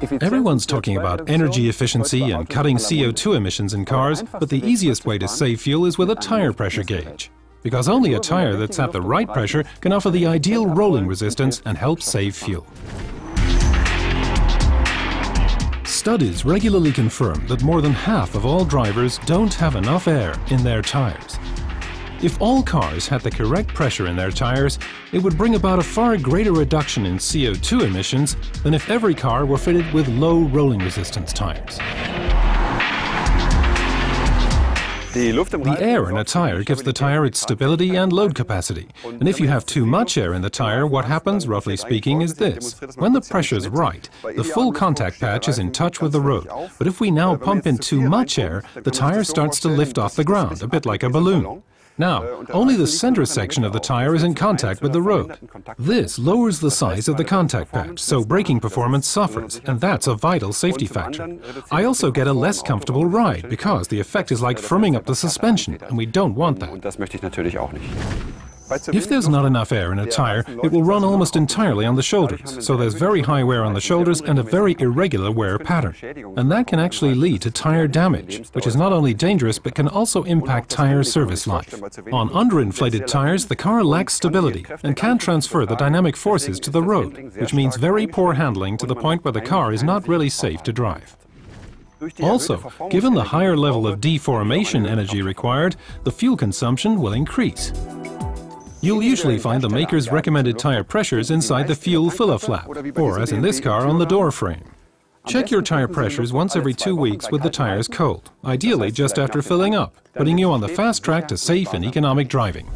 Everyone's talking about energy efficiency and cutting CO2 emissions in cars, but the easiest way to save fuel is with a tire pressure gauge. Because only a tire that's at the right pressure can offer the ideal rolling resistance and help save fuel. Studies regularly confirm that more than half of all drivers don't have enough air in their tires. If all cars had the correct pressure in their tires, it would bring about a far greater reduction in CO2 emissions than if every car were fitted with low rolling resistance tires. The air in a tire gives the tire its stability and load capacity. And if you have too much air in the tire, what happens, roughly speaking, is this. When the pressure is right, the full contact patch is in touch with the road. But if we now pump in too much air, the tire starts to lift off the ground, a bit like a balloon. Now, only the center section of the tire is in contact with the road. This lowers the size of the contact patch, so braking performance suffers, and that's a vital safety factor. I also get a less comfortable ride, because the effect is like firming up the suspension, and we don't want that. If there's not enough air in a tire, it will run almost entirely on the shoulders, so there's very high wear on the shoulders and a very irregular wear pattern. And that can actually lead to tire damage, which is not only dangerous but can also impact tire service life. On underinflated tires, the car lacks stability and can't transfer the dynamic forces to the road, which means very poor handling to the point where the car is not really safe to drive. Also, given the higher level of deformation energy required, the fuel consumption will increase. You'll usually find the maker's recommended tire pressures inside the fuel filler flap, or as in this car, on the door frame. Check your tire pressures once every 2 weeks with the tires cold, ideally just after filling up, putting you on the fast track to safe and economic driving.